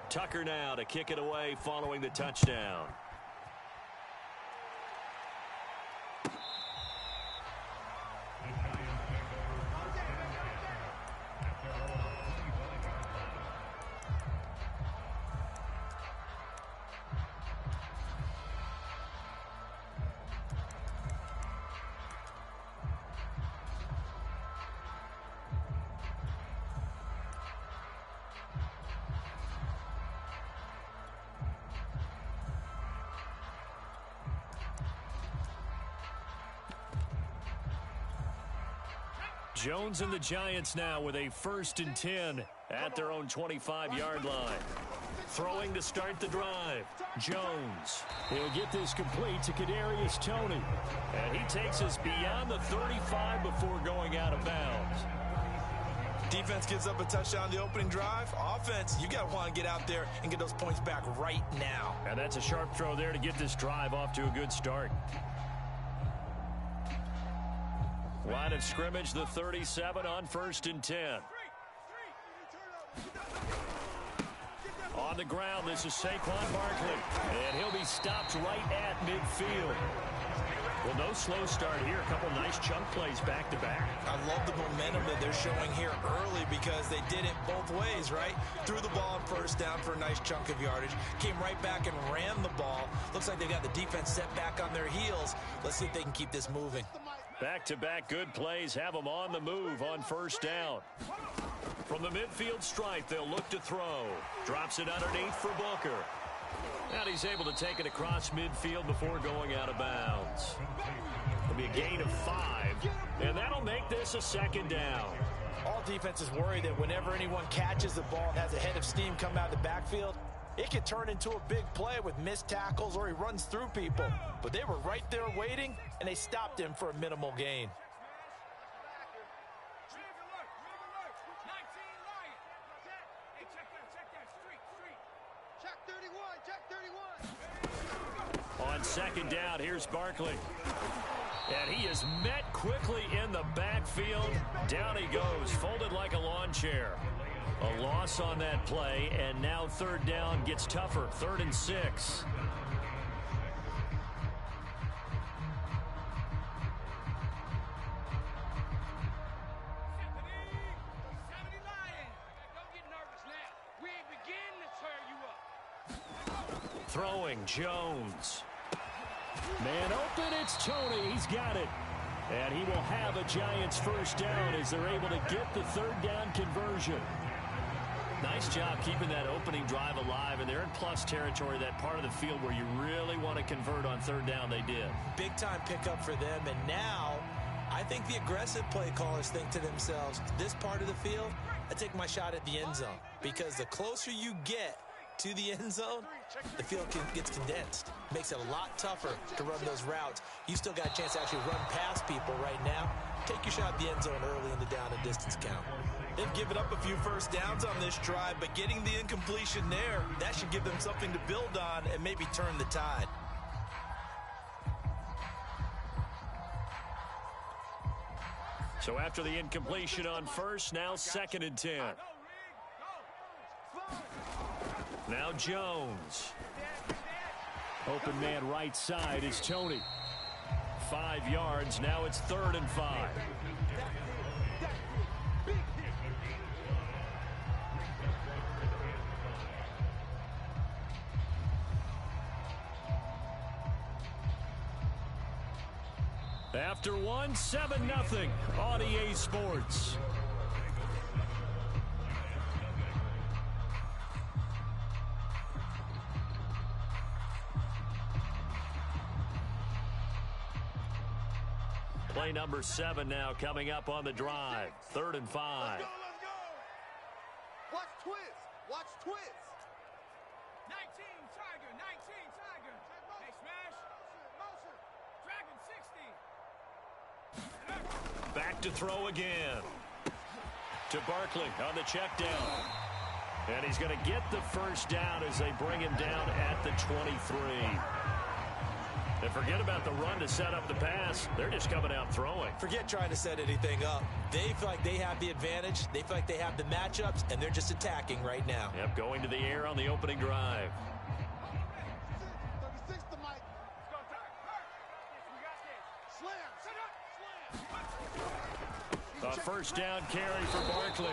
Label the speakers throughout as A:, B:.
A: Tucker now to kick it away following the touchdown. Jones and the Giants now with a 1st and 10 at their own 25-yard line. Throwing to start the drive. Jones.
B: He'll get this complete to Kadarius Toney.
A: And he takes us beyond the 35 before going out of bounds.
C: Defense gives up a touchdown on the opening drive. Offense, you got to want to get out there and get those points back right now.
A: And that's a sharp throw there to get this drive off to a good start. Line of scrimmage, the 37 on 1st and 10. On the ground, this is Saquon Barkley. And he'll be stopped right at midfield. Well, no slow start here. A couple nice chunk plays back-to-back.
C: I love the momentum that they're showing here early because they did it both ways, right? Threw the ball on 1st down for a nice chunk of yardage. Came right back and ran the ball. Looks like they got the defense set back on their heels. Let's see if they can keep this moving.
A: Back-to-back good plays have them on the move on 1st down. From the midfield stripe, they'll look to throw. Drops it underneath for Booker. And he's able to take it across midfield before going out of bounds. It'll be a gain of 5, and that'll make this a 2nd down.
C: All defenses worry that whenever anyone catches the ball and has a head of steam come out of the backfield, it can turn into a big play with missed tackles or he runs through people. But they were right there waiting, and they stopped him for a minimal gain.
A: On 2nd down, here's Barkley. And he is met quickly in the backfield. Down he goes, folded like a lawn chair. A loss on that play, and now 3rd down gets tougher. 3rd and 6. Throwing, Jones.
B: Man open, it's Toney. He's got it. And he will have a Giants 1st down as they're able to get the 3rd down conversion.
A: Nice job keeping that opening drive alive, and they're in plus territory, that part of the field where you really want to convert on 3rd down. They did.
C: Big time pickup for them, and now I think the aggressive play callers think to themselves, this part of the field, I take my shot at the end zone, because the closer you get to the end zone, the field gets condensed. Makes it a lot tougher to run those routes. You still got a chance to actually run past people right now. Take your shot at the end zone early in the down and distance count. They've given up a few 1st downs on this drive, but getting the incompletion there, that should give them something to build on and maybe turn the tide.
A: So after the incompletion on 1st, now 2nd and 10. Now Jones.
B: Open man right side is Toney.
A: 5 yards. Now it's 3rd and 5. After 1, 7-0 on EA Sports. Play number 7 now coming up on the drive. 3rd and 5.
D: Let's go. Watch twist. Watch twist.
E: 19 Tiger. 19 Tiger. Hey, smash.
D: Motion.
E: Dragon 60.
A: Back to throw again. To Barkley on the check down. And he's going to get the 1st down as they bring him down at the 23. And forget about the run to set up the pass. They're just coming out throwing.
C: Forget trying to set anything up. They feel like they have the advantage. They feel like they have the matchups, and they're just attacking right now.
A: Yep, going to the air on the opening drive.
D: 36 to Mike. Slam.
A: A first down carry for Barkley.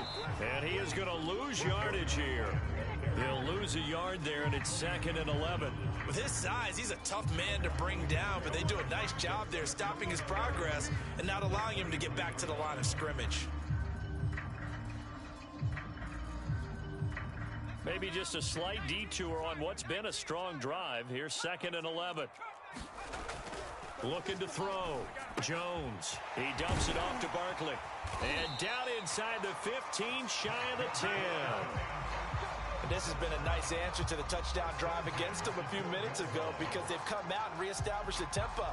A: And he is going to lose yardage here. He'll lose a yard there, and it's 2nd and 11.
C: With his size, he's a tough man to bring down, but they do a nice job there stopping his progress and not allowing him to get back to the line of scrimmage.
A: Maybe just a slight detour on what's been a strong drive. Here's 2nd and 11. Looking to throw. Jones. He dumps it off to Barkley. And down inside the 15, shy of the 10.
C: And this has been a nice answer to the touchdown drive against them a few minutes ago because they've come out and reestablished the tempo.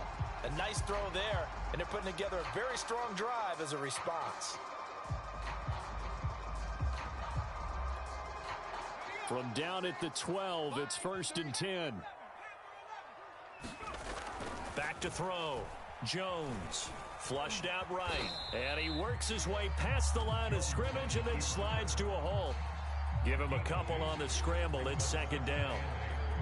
C: A nice throw there, and they're putting together a very strong drive as a response.
B: From down at the 12, it's 1st and 10.
A: Back to throw. Jones. Flushed out right. And he works his way past the line of scrimmage and then slides to a hole. Give him a couple on the scramble. It's 2nd down.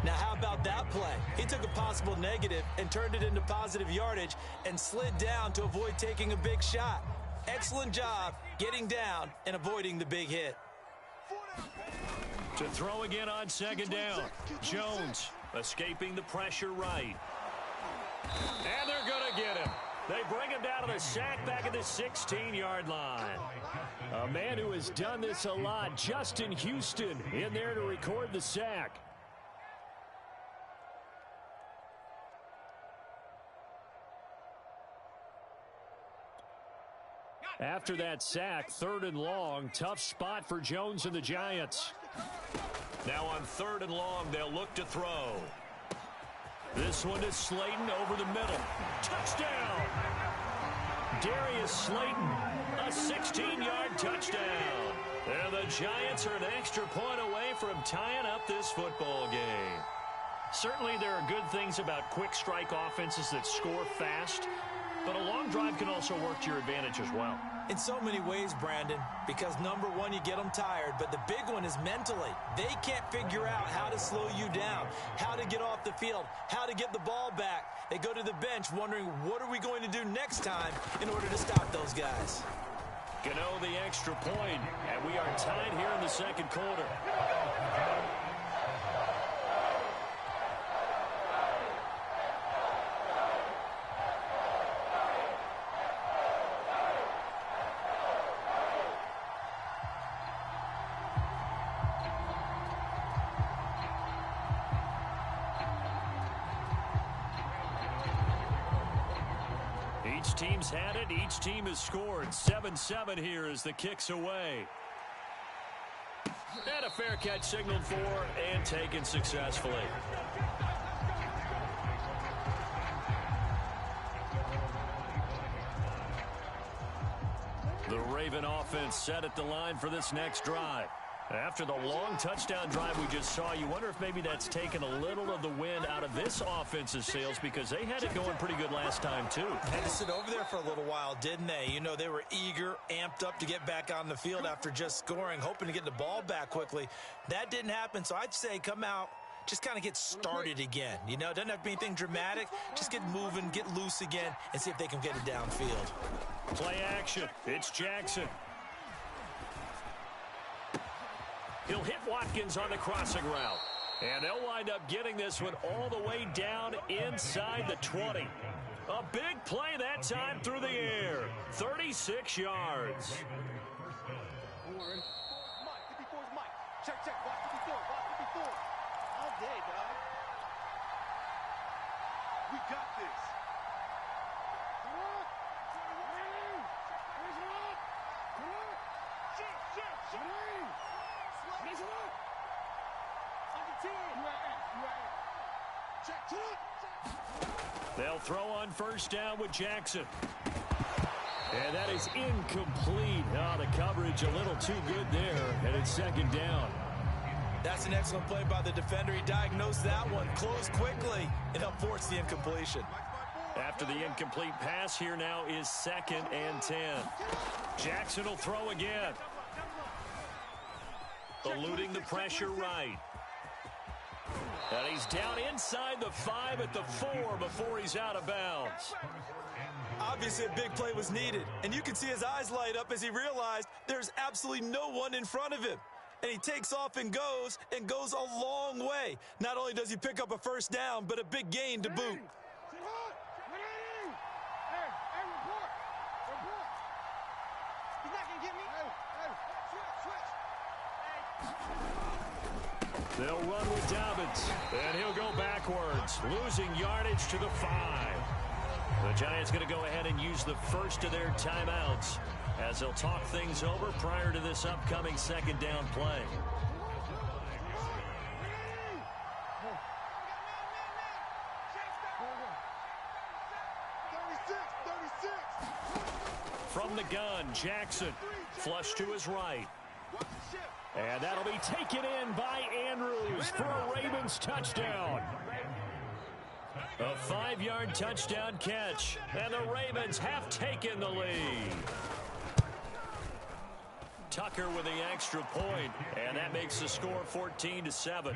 C: Now, how about that play? He took a possible negative and turned it into positive yardage and slid down to avoid taking a big shot. Excellent job getting down and avoiding the big hit.
A: To throw again on 2nd down. Jones escaping the pressure right. And they're going to get him. They bring him down to the sack back at the 16-yard line.
B: A man who has done this a lot, Justin Houston, in there to record the sack. After that sack, 3rd and long, tough spot for Jones and the Giants.
A: Now on 3rd and long, they'll look to throw. This one is Slayton over the middle. Touchdown! Darius Slayton, a 16-yard touchdown. And the Giants are an extra point away from tying up this football game. Certainly there are good things about quick strike offenses that score fast, but a long drive can also work to your advantage as well.
C: In so many ways, Brandon, because number one, you get them tired, but the big one is mentally. They can't figure out how to slow you down, how to get off the field, how to get the ball back. They go to the bench wondering, what are we going to do next time in order to stop those guys?
A: Gano the extra point, and we are tied here in the 2nd quarter. Each team's had it. Each team has scored. 7-7 here as the kick's away. And a fair catch signaled for and taken successfully. The Raven offense set at the line for this next drive. After the long touchdown drive we just saw, you wonder if maybe that's taken a little of the wind out of this offense's sails because they had it going pretty good last time, too.
C: Had to sit over there for a little while, didn't they? You know, they were eager, amped up to get back on the field after just scoring, hoping to get the ball back quickly. That didn't happen, so I'd say come out, just kind of get started again. You know, it doesn't have to be anything dramatic. Just get moving, get loose again, and see if they can get it downfield.
A: Play action. It's Jackson. He'll hit Watkins on the crossing route. And they'll wind up getting this one all the way down inside the 20. A big play that time through the air. 36 yards.
D: Mike, 54's Mike. Check, watch 54, watch 54. All day, dog. We got this.
A: They'll throw on 1st down with Jackson. And that is incomplete. Oh, the coverage a little too good there, and it's 2nd down.
C: That's an excellent play by the defender. He diagnosed that one, closed quickly, and helped force the incompletion.
A: After the incomplete pass, here now is 2nd and 10. Jackson will throw again. Eluding the pressure right. And he's down inside the 5 at the 4 before he's out of bounds.
C: Obviously, a big play was needed, and you can see his eyes light up as he realized there's absolutely no one in front of him. And he takes off and goes a long way. Not only does he pick up a first down, but a big gain to boot.
B: They'll run with Dobbins, and he'll go backwards, losing yardage to the 5. The Giants going to go ahead and use the first of their timeouts as they'll talk things over prior to this upcoming 2nd down play. From the gun, Jackson, flush to his right. And that'll be taken in by Andrews for a Ravens touchdown. A 5-yard touchdown catch, and the Ravens have taken the lead. Tucker with the extra point, and that makes the score 14-7.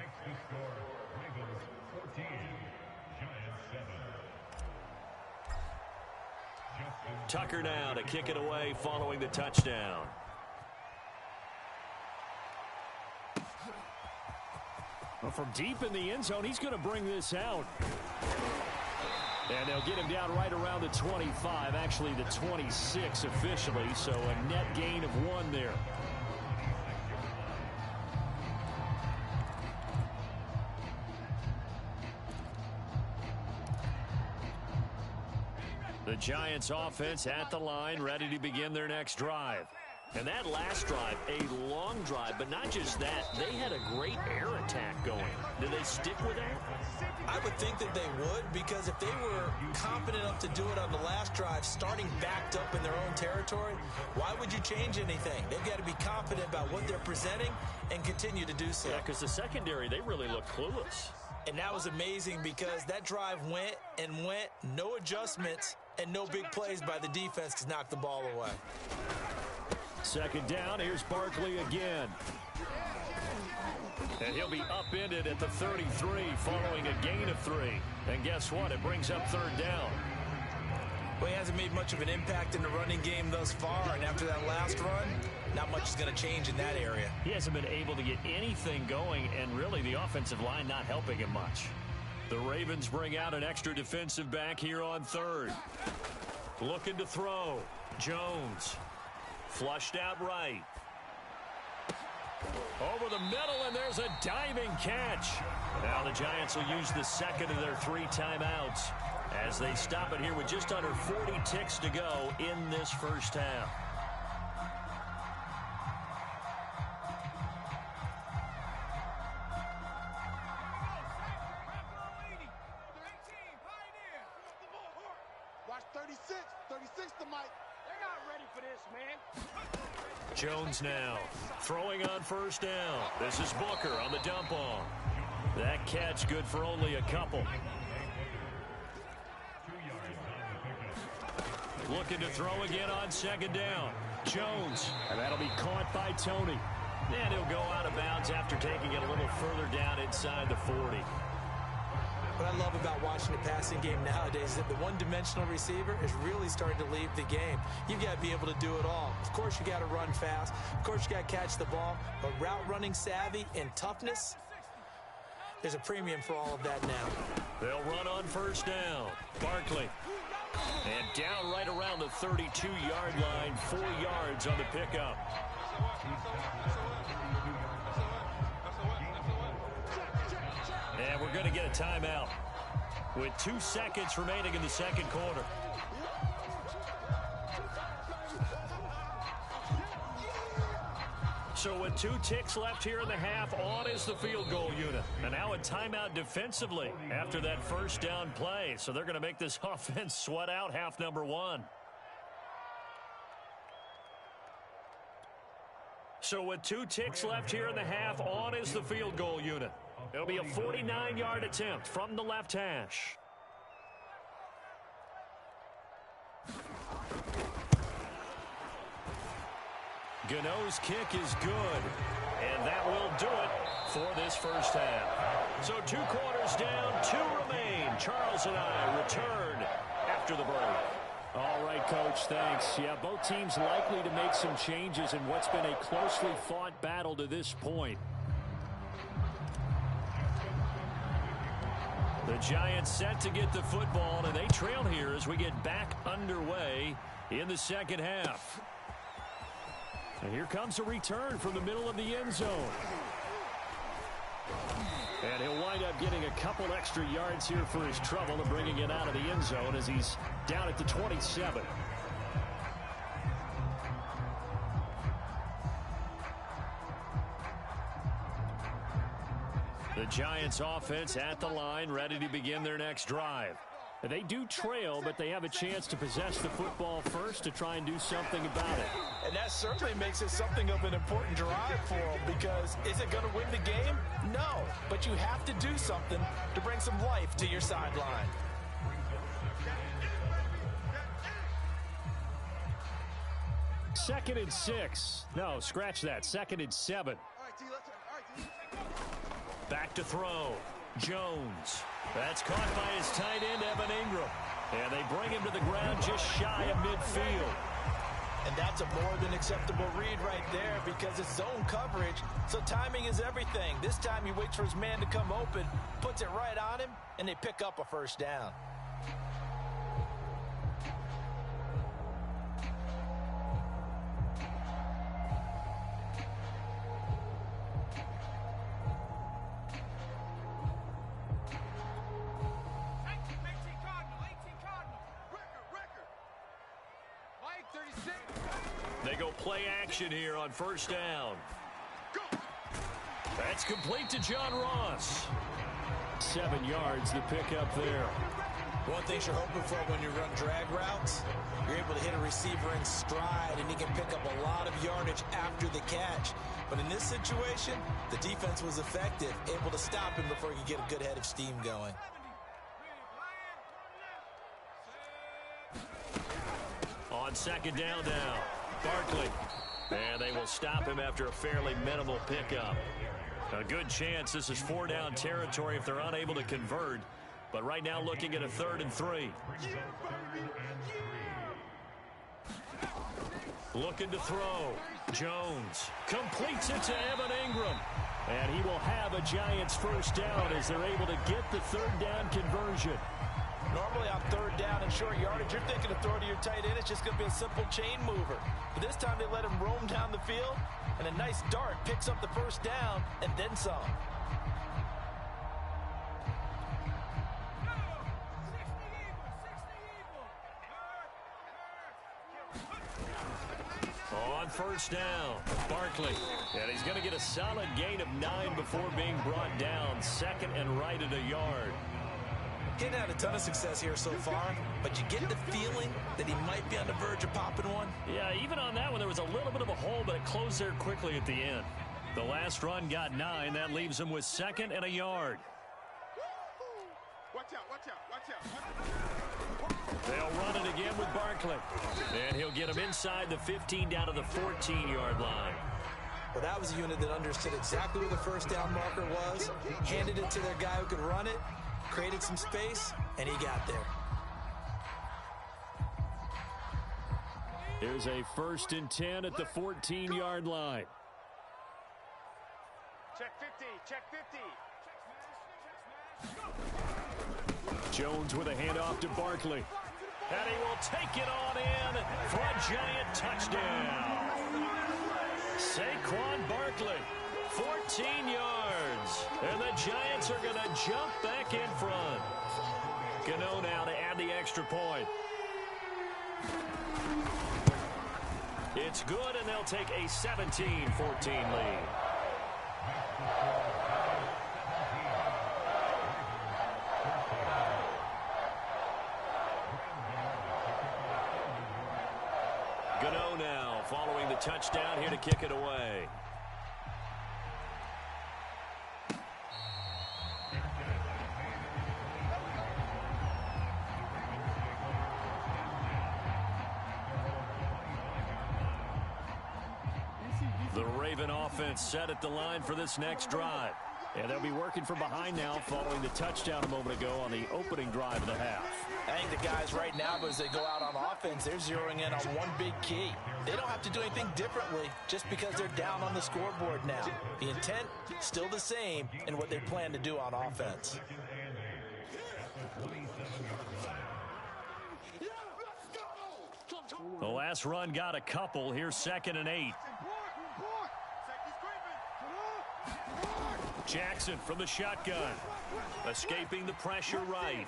B: Tucker now to kick it away following the touchdown. Well, from deep in the end zone, he's going to bring this out. And they'll get him down right around the 25, actually the 26 officially, so a net gain of 1 there. The Giants offense at the line, ready to begin their next drive. And that last drive, a long drive, but not just that. They had a great air attack going. Did they stick with that?
C: I would think that they would, because if they were confident enough to do it on the last drive, starting backed up in their own territory, why would you change anything? They've got to be confident about what they're presenting and continue to do so.
B: Yeah, because the secondary, they really look clueless.
C: And that was amazing because that drive went and went, no adjustments, and no big plays by the defense to knock the ball away.
B: 2nd down, here's Barkley again. And he'll be upended at the 33 following a gain of 3. And guess what? It brings up 3rd down.
C: Well, he hasn't made much of an impact in the running game thus far, and after that last run, not much is going to change in that area.
B: He hasn't been able to get anything going, and really the offensive line not helping him much. The Ravens bring out an extra defensive back here on 3rd. Looking to throw. Jones. Flushed out right. Over the middle, and there's a diving catch. Now the Giants will use the 2nd of their 3 timeouts as they stop it here with just under 40 ticks to go in this first half.
D: Watch 36. 36 to Mike. They're not ready for this, man.
B: Jones now throwing on 1st down. This is Booker on the dump off. That catch good for only a couple. Looking to throw again on 2nd down. Jones, and that'll be caught by Tony. And he'll go out of bounds after taking it a little further down inside the 40.
C: What I love about watching the passing game nowadays is that the one-dimensional receiver is really starting to leave the game. You've got to be able to do it all. Of course, you got to run fast. Of course, you got to catch the ball. But route running savvy and toughness, there's a premium for all of that now.
B: They'll run on 1st down. Barkley. And down right around the 32-yard line, 4 yards on the pickup. And we're going to get a timeout with 2 seconds remaining in the 2nd quarter. So with 2 ticks left here in the half, on is the field goal unit. And now a timeout defensively after that 1st down play. So they're going to make this offense sweat out half number 1.
A: So with 2 ticks left here in the half, on is the field goal unit. It'll be a 49-yard attempt from the left hash. Gano's kick is good, and that will do it for this first half. So 2 quarters down, 2 remain. Charles and I return after the break.
B: All right, Coach, thanks. Yeah, both teams likely to make some changes in what's been a closely fought battle to this point.
A: The Giants set to get the football, and they trail here as we get back underway in the second half.
B: And here comes a return from the middle of the end zone. And he'll wind up getting a couple extra yards here for his trouble and bringing it out of the end zone as he's down at the 27.
A: The Giants offense at the line, ready to begin their next drive.
B: They do trail, but they have a chance to possess the football first to try and do something about it.
C: And that certainly makes it something of an important drive for them, because is it going to win the game? No, but you have to do something to bring some life to your sideline.
B: Second and 6. No, scratch that. Second and 7.
A: Back to throw. Jones. That's caught by his tight end, Evan Ingram. And they bring him to the ground just shy of midfield.
C: And that's a more than acceptable read right there, because it's zone coverage, so timing is everything. This time he waits for his man to come open, puts it right on him, and they pick up a first down.
A: They go play action here on first down. That's complete to John Ross.
B: 7 yards to pick up there.
C: One thing you're hoping for when you run drag routes, you're able to hit a receiver in stride, and he can pick up a lot of yardage after the catch. But in this situation, the defense was effective, able to stop him before he could get a good head of steam going.
A: On second down now, Barkley. And they will stop him after a fairly minimal pickup. A good chance this is 4-down territory if they're unable to convert. But right now looking at a 3rd and 3. Looking to throw. Jones completes it to Evan Ingram.
B: And he will have a Giants first down as they're able to get the 3rd down conversion.
C: Normally on 3rd down and short yardage, you're thinking to throw to your tight end. It's just going to be a simple chain mover. But this time they let him roam down the field, and a nice dart picks up the first down and then some.
A: On first down, Barkley. And he's going to get a solid gain of 9 before being brought down. 2nd and right at a yard.
C: Didn't have a ton of success here so far, but you get the feeling that he might be on the verge of popping one.
A: Yeah, even on that one, there was a little bit of a hole, but it closed there quickly at the end. The last run got 9. That leaves him with 2nd and a yard.
D: Watch out, watch out, watch out.
A: They'll run it again with Barkley. And he'll get him inside the 15 down to the 14-yard line.
C: Well, that was a unit that understood exactly where the first down marker was, handed it to their guy who could run it, created some space, and he got there.
B: Here's a 1st and 10 at the 14-yard line.
D: Check 50, check 50.
B: Jones with a handoff to Barkley.
A: And he will take it on in for a Giant touchdown. Saquon Barkley, 14 yards. And the Giants are going to jump back in front. Gano now to add the extra point. It's good, and they'll take a 17-14 lead. Gano now following the touchdown here to kick it away. The Raven offense set at the line for this next drive.
B: And they'll be working from behind now following the touchdown a moment ago on the opening drive of the half.
C: I think the guys right now, as they go out on offense, they're zeroing in on one big key. They don't have to do anything differently just because they're down on the scoreboard now. The intent, still the same in what they plan to do on offense.
B: The last run got a couple. Here's 2nd and 8. Jackson from the shotgun. Escaping the pressure right.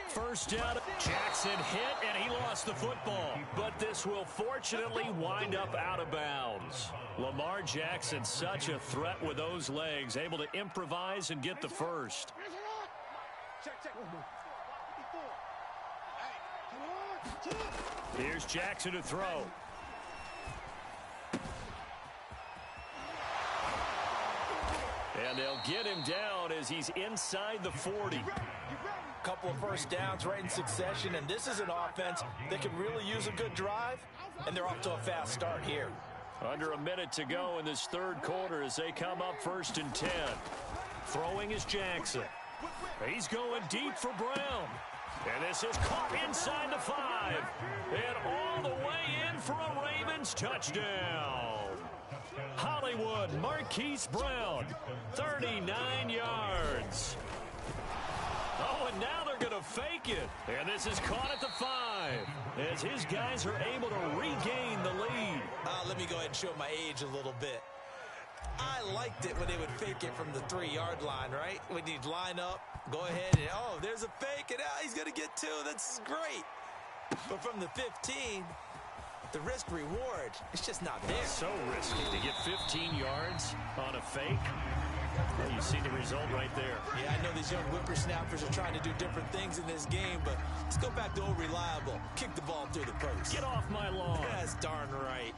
B: First down. Jackson hit, and he lost the football. But this will fortunately wind up out of bounds. Lamar Jackson, such a threat with those legs, able to improvise and get the first. Here's Jackson to throw. And they'll get him down as he's inside the 40.
C: Couple of first downs right in succession, and this is an offense that can really use a good drive, and they're off to a fast start here.
B: Under a minute to go in this third quarter as they come up 1st and 10. Throwing is Jackson. He's going deep for Brown. And this is caught inside the 5. And all the way in for a Ravens touchdown. Hollywood Marquise Brown, 39 yards. Oh, and now they're going to fake it. And this is caught at the 5 as his guys are able to regain the lead.
C: Let me go ahead and show my age a little bit. I liked it when they would fake it from the 3-yard line, right? When you'd line up, go ahead, and oh, there's a fake, and he's going to get 2. That's great. But from the 15, the risk-reward, it's just not there.
B: So risky to get 15 yards on a fake. Well, you see the result right there.
C: Yeah, I know these young whippersnappers are trying to do different things in this game, but let's go back to old reliable. Kick the ball through the post.
B: Get off my lawn.
C: That's darn right.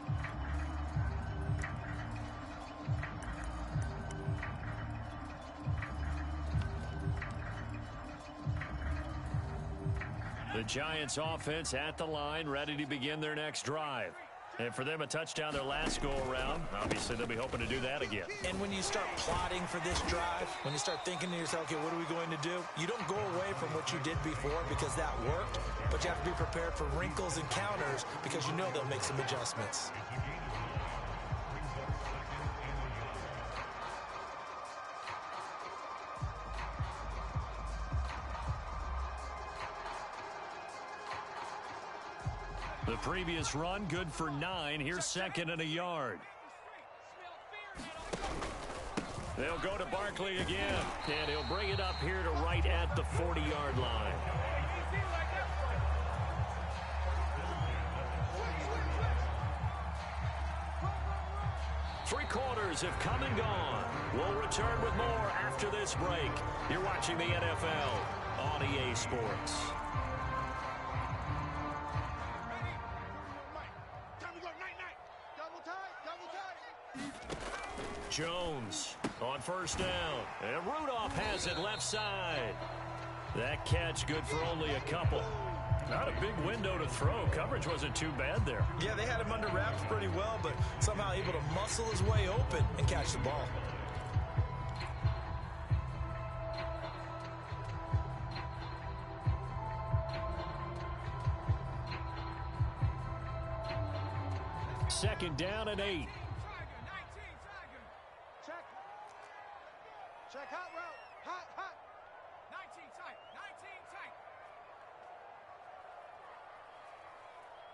B: The Giants offense at the line, ready to begin their next drive. And for them, a touchdown their last go-around. Obviously, they'll be hoping to do that again.
C: And when you start plotting for this drive, when you start thinking to yourself, okay, what are we going to do? You don't go away from what you did before because that worked, but you have to be prepared for wrinkles and counters because you know they'll make some adjustments.
B: The previous run, good for 9. Here's 2nd and a yard. They'll go to Barkley again, and he'll bring it up here to right at the 40-yard line. Three quarters have come and gone. We'll return with more after this break. You're watching the NFL on EA Sports. Jones on first down. And Rudolph has it left side. That catch good for only a couple. Not a big window to throw. Coverage wasn't too bad there.
C: Yeah, they had him under wraps pretty well, but somehow able to muscle his way open and catch the ball.
B: Second down and 8.
D: Check hot route. Hot.
E: 19 tight. 19 tight.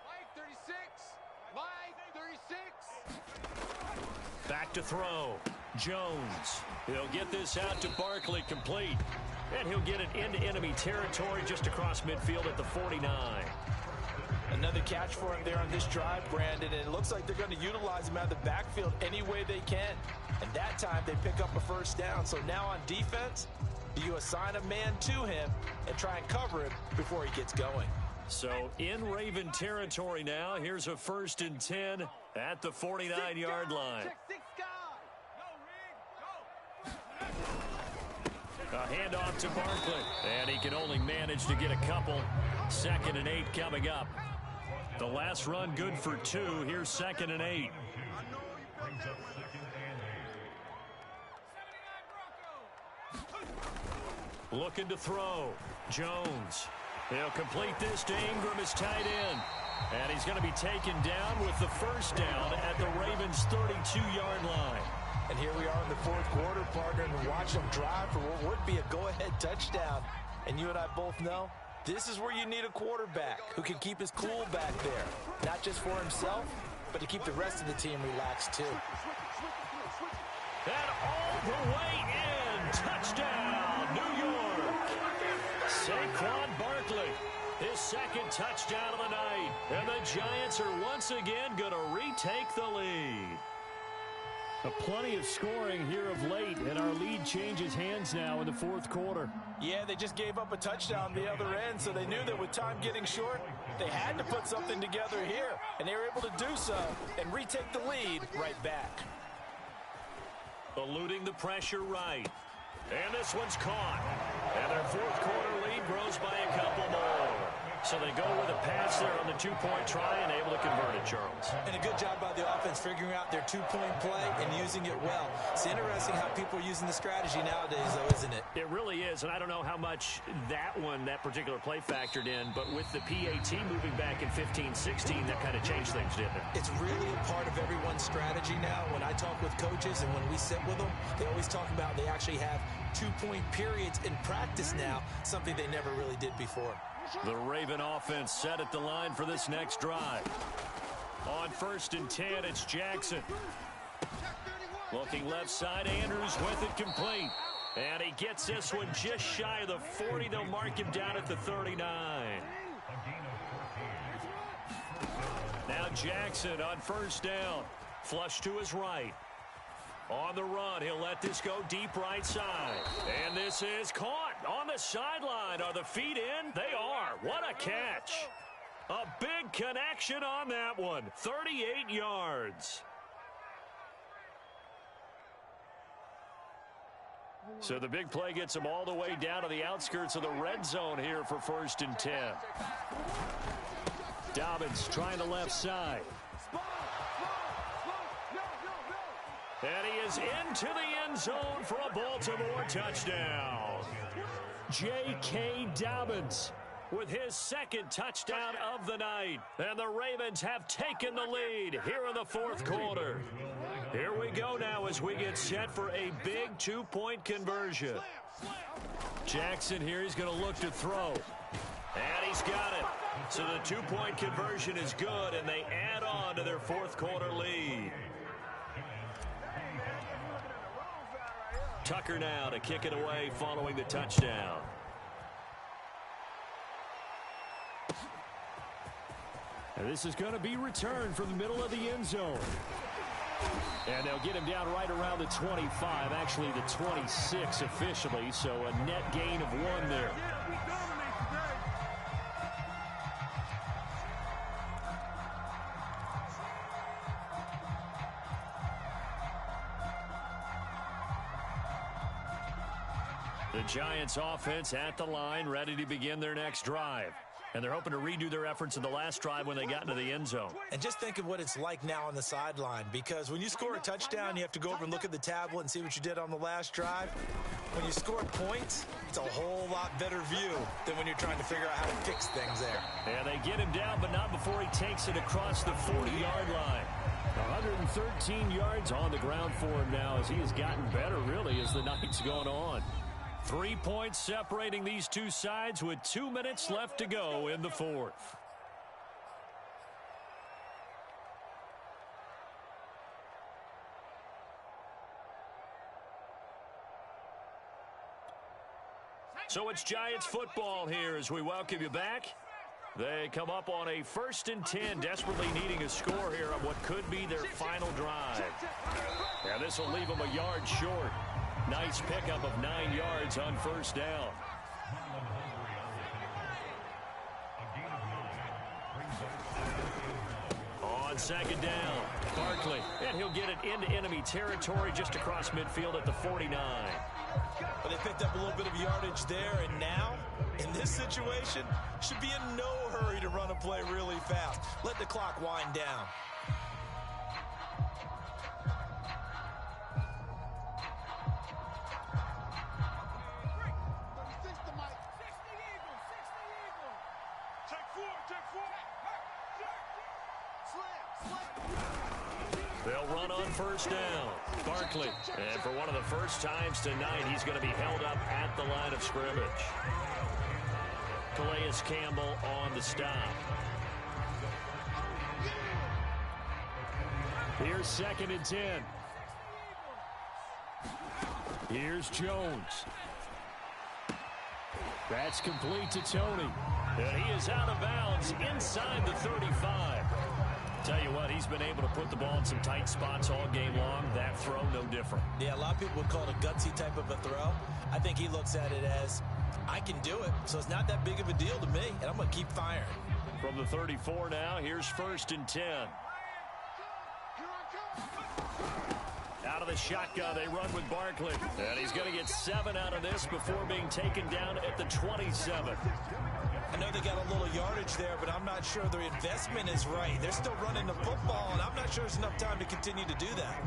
D: Mike 36.
B: Back to throw. Jones. He'll get this out to Barkley complete. And he'll get it into enemy territory just across midfield at the 49.
C: Another catch for him there on this drive, Brandon, and it looks like they're going to utilize him out of the backfield any way they can. And that time they pick up a first down. So now on defense, you assign a man to him and try and cover him before he gets going.
B: So in Raven territory now, here's a 1st and 10
A: at the 49-yard line.
D: Check 6 guys.
A: A handoff to Barkley, and he can only manage to get a couple. 2nd and 8 coming up. The last run good for 2. Here's 2nd and 8. Looking to throw. Jones. He'll complete this to Ingram, his tight end. And he's going to be taken down with the first down at the Ravens' 32-yard line.
C: And here we are in the 4th quarter, partner, and watch them drive for what would be a go-ahead touchdown. And you and I both know this is where you need a quarterback who can keep his cool back there. Not just for himself, but to keep the rest of the team relaxed, too.
A: And all the way in. Touchdown, New York. Saquon Barkley, his 2nd touchdown of the night. And the Giants are once again going to retake the lead.
B: Plenty of scoring here of late, and our lead changes hands now in the 4th quarter.
C: Yeah, they just gave up a touchdown the other end, so they knew that with time getting short, they had to put something together here, and they were able to do so and retake the lead right back.
A: Eluding the pressure right. And this one's caught. And their 4th quarter lead grows by a couple more. So they go with a pass there on the 2-point try and able to convert it, Charles.
C: And a good job by the offense figuring out their 2-point play and using it well. It's interesting how people are using the strategy nowadays, though, isn't it?
A: It really is, and I don't know how much that particular play factored in, but with the PAT moving back in 15-16, that kind of changed things, didn't it?
C: It's really a part of everyone's strategy now. When I talk with coaches and when we sit with them, they always talk about they actually have 2-point periods in practice now, something they never really did before.
A: The Raven offense set at the line for this next drive. On 1st and 10, it's Jackson. Looking left side, Andrews with it complete. And he gets this one just shy of the 40. They'll mark him down at the 39. Now Jackson on 1st down. Flush to his right. On the run, he'll let this go deep right side. And this is caught on the sideline. Are the feet in? They are. What a catch. A big connection on that one. 38 yards. So the big play gets them all the way down to the outskirts of the red zone here for 1st and 10. Dobbins trying the left side. And he is into the end zone for a Baltimore touchdown. J.K. Dobbins with his 2nd touchdown of the night. And the Ravens have taken the lead here in the 4th quarter. Here we go now as we get set for a big 2-point conversion. Jackson here, he's going to look to throw. And he's got it. So the 2-point conversion is good, and they add on to their 4th quarter lead. Tucker now to kick it away following the touchdown.
B: And this is going to be returned from the middle of the end zone. And they'll get him down right around the 25, actually the 26 officially, so a net gain of 1 there.
A: The Giants offense at the line, ready to begin their next drive. And they're hoping to redo their efforts in the last drive when they got into the end zone.
C: And just think of what it's like now on the sideline, because when you score a touchdown, you have to go over and look at the tablet and see what you did on the last drive. When you score points, it's a whole lot better view than when you're trying to figure out how to fix things there.
A: And they get him down, but not before he takes it across the 40-yard line.
B: 113 yards on the ground for him now as he has gotten better, really, as the night's gone on.
A: 3 points separating these two sides with 2 minutes left to go in the 4th. So it's Giants football here as we welcome you back. They come up on a 1st and 10, desperately needing a score here on what could be their final drive. And this will leave them a yard short. Nice pickup of 9 yards on 1st down. On on second down. Barkley, and he'll get it into enemy territory just across midfield at the 49.
C: But they picked up a little bit of yardage there, and now, in this situation, should be in no hurry to run a play really fast. Let the clock wind down.
A: They'll run on first down. Barkley, and for one of the first times tonight, he's going to be held up at the line of scrimmage. Calais Campbell on the stop.
B: Here's 2nd and 10. Here's Jones. That's complete to Tony.
A: And he is out of bounds inside the 35. Tell you what, he's been able to put the ball in some tight spots all game long. That throw, no different.
C: Yeah, a lot of people would call it a gutsy type of a throw. I think he looks at it as, I can do it, so it's not that big of a deal to me, and I'm going to keep firing.
A: From the 34 now, here's 1st and 10. Out of the shotgun, they run with Barkley. And he's going to get 7 out of this before being taken down at the 27.
C: I know they got a little yardage there, but I'm not sure their investment is right. They're still running the football, and I'm not sure there's enough time to continue to do that.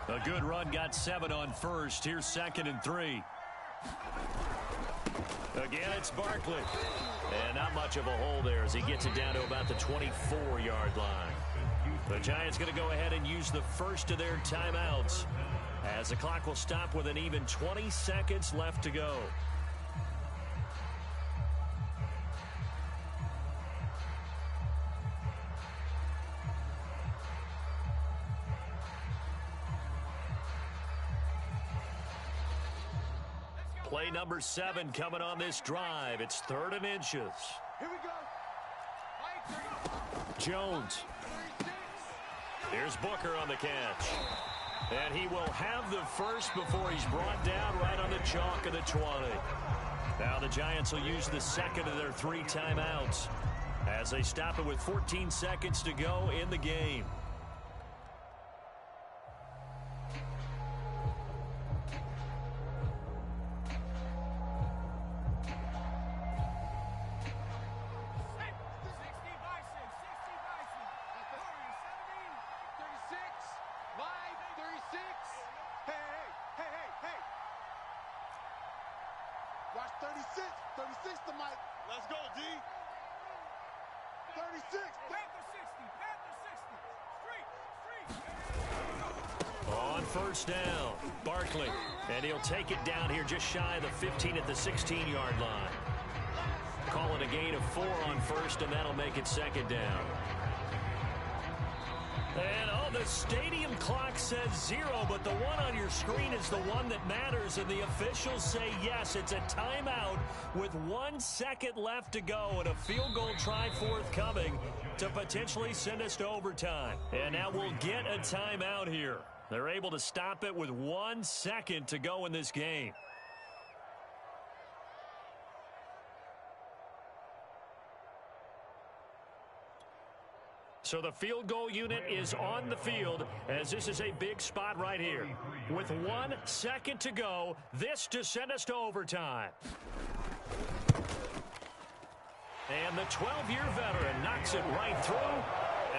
A: A good run got 7 on first. Here's 2nd and 3. Again, it's Barkley. And not much of a hole there as he gets it down to about the 24-yard line. The Giants going to go ahead and use the first of their timeouts, as the clock will stop with an even 20 seconds left to go. Play number 7 coming on this drive. It's 3rd and inches.
D: Here we go.
A: Jones. Here's Booker on the catch. And he will have the first before he's brought down right on the chalk of the 20. Now the Giants will use the second of their 3 timeouts as they stop it with 14 seconds to go in the game.
D: Watch 36. 36 to Mike. Let's go, D. 36.
E: Panther 60. Panther 60. Street.
A: On first down, Barkley. And he'll take it down here just shy of the 15 at the 16-yard line. Call it a gain of 4 on first, and that'll make it 2nd down. And, the stadium clock says 0, but the one on your screen is the one that matters, and the officials say yes, it's a timeout with 1 second left to go and a field goal try forthcoming to potentially send us to overtime. And now we'll get a timeout here. They're able to stop it with 1 second to go in this game. So the field goal unit is on the field as this is a big spot right here. With 1 second to go, this to send us to overtime. And the 12-year veteran knocks it right through.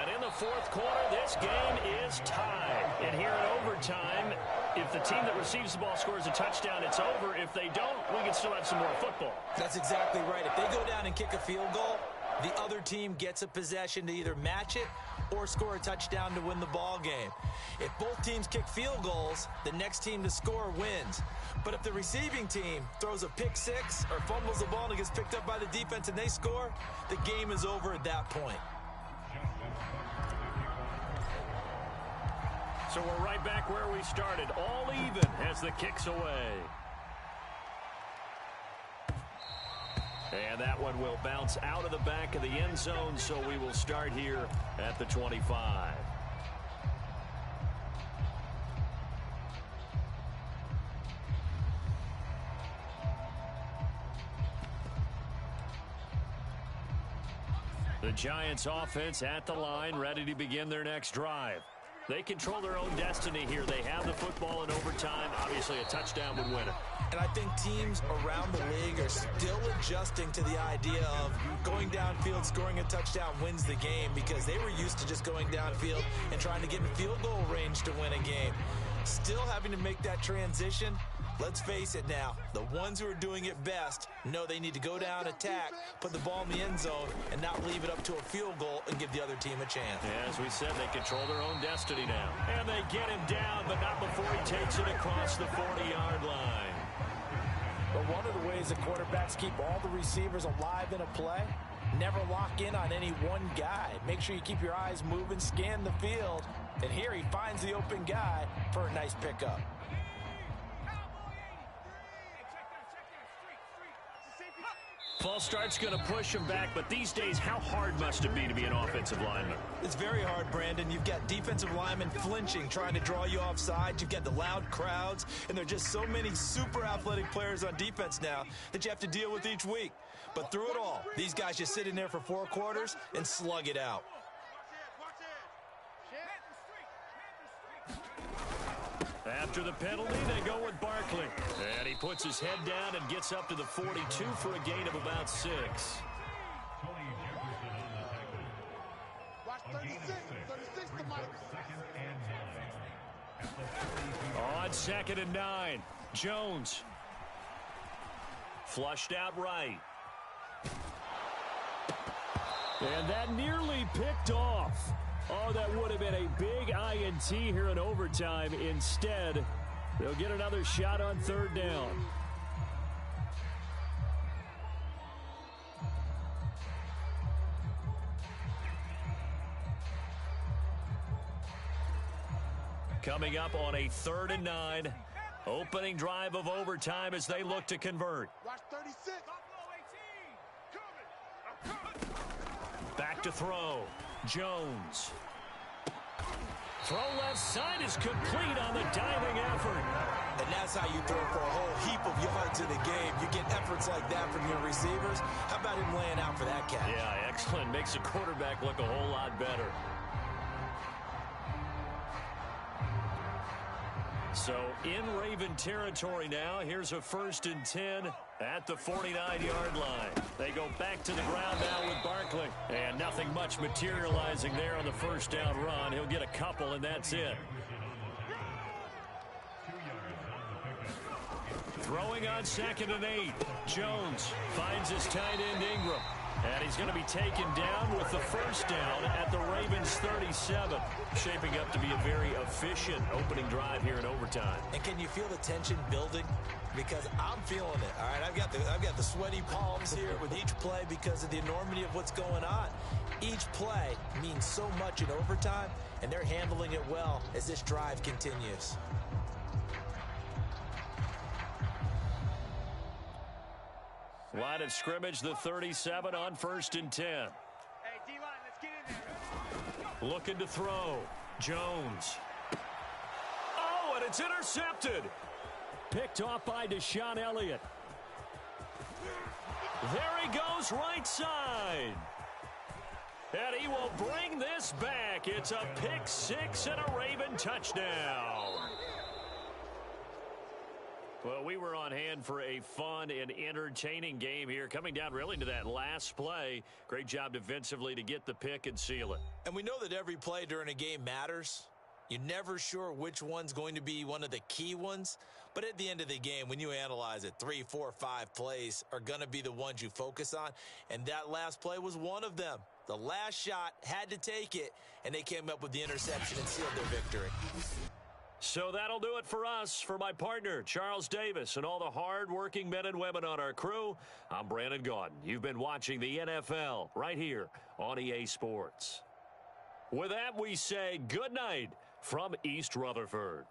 A: And in the 4th quarter, this game is tied. And here in overtime, if the team that receives the ball scores a touchdown, it's over. If they don't, we can still have some more football.
C: That's exactly right. If they go down and kick a field goal, the other team gets a possession to either match it or score a touchdown to win the ball game. If both teams kick field goals, the next team to score wins. But if the receiving team throws a pick 6 or fumbles the ball and it gets picked up by the defense and they score, the game is over at that point.
A: So we're right back where we started, all even as the kick's away. And that one will bounce out of the back of the end zone, so we will start here at the 25. The Giants offense at the line, ready to begin their next drive. They control their own destiny here. They have the football in overtime. Obviously, a touchdown would win it.
C: And I think teams around the league are still adjusting to the idea of going downfield, scoring a touchdown wins the game, because they were used to just going downfield and trying to get in field goal range to win a game. Still having to make that transition. Let's face it now, the ones who are doing it best know they need to go down, attack, put the ball in the end zone, and not leave it up to a field goal and give the other team a chance.
A: Yeah, as we said, they control their own destiny now. And they get him down, but not before he takes it across the 40-yard line.
F: But one of the ways the quarterbacks keep all the receivers alive in a play, never lock in on any one guy. Make sure you keep your eyes moving, scan the field, and here he finds the open guy for a nice pickup.
A: False start's going to push him back, but these days, how hard must it be to be an offensive lineman?
C: It's very hard, Brandon. You've got defensive linemen flinching, trying to draw you offside. You've got the loud crowds, and there are just so many super athletic players on defense now that you have to deal with each week. But through it all, these guys just sit in there for 4 quarters and slug it out.
A: After the penalty, they go with Barkley. And he puts his head down and gets up to the 42 for a gain of about 6.
D: Watch 36 to Mike.
A: On 2nd and 9, Jones. Flushed out right.
B: And that nearly picked off. Oh, that would have been a big INT here in overtime. Instead, they'll get another shot on 3rd down.
A: Coming up on a 3rd and 9. Opening drive of overtime as they look to convert.
D: Watch 36.
A: Back to throw. Jones. Throw left side is complete on the diving effort.
C: And that's how you throw for a whole heap of yards in a game. You get efforts like that from your receivers. How about him laying out for that catch?
A: Yeah, excellent. Makes the quarterback look a whole lot better. So in Raven territory now. Here's a 1st and 10 at the 49-yard line. They go back to the ground now with Barkley. And nothing much materializing there on the 1st down run. He'll get a couple, and that's it. Throwing on 2nd and 8. Jones finds his tight end Ingram. And he's going to be taken down with the 1st down at the Ravens 37. Shaping up to be a very efficient opening drive here in overtime.
C: And can you feel the tension building? Because I'm feeling it. All right, I've got the sweaty palms here with each play because of the enormity of what's going on. Each play means so much in overtime, and they're handling it well as this drive continues.
A: Line of scrimmage, the 37 on 1st and 10.
D: Hey, D-line, let's get in there.
A: Looking to throw. Jones. Oh, and it's intercepted.
B: Picked off by Deshaun Elliott.
A: There he goes, right side. And he will bring this back. It's a pick 6 and a Raven touchdown. Well, we were on hand for a fun and entertaining game here. Coming down really to that last play. Great job defensively to get the pick and seal it.
C: And we know that every play during a game matters. You're never sure which one's going to be one of the key ones. But at the end of the game, when you analyze it, 3, 4, 5 plays are going to be the ones you focus on. And that last play was one of them. The last shot had to take it, and they came up with the interception and sealed their victory.
A: So that'll do it for us. For my partner, Charles Davis, and all the hard-working men and women on our crew, I'm Brandon Gaudin. You've been watching the NFL right here on EA Sports. With that, we say good night from East Rutherford.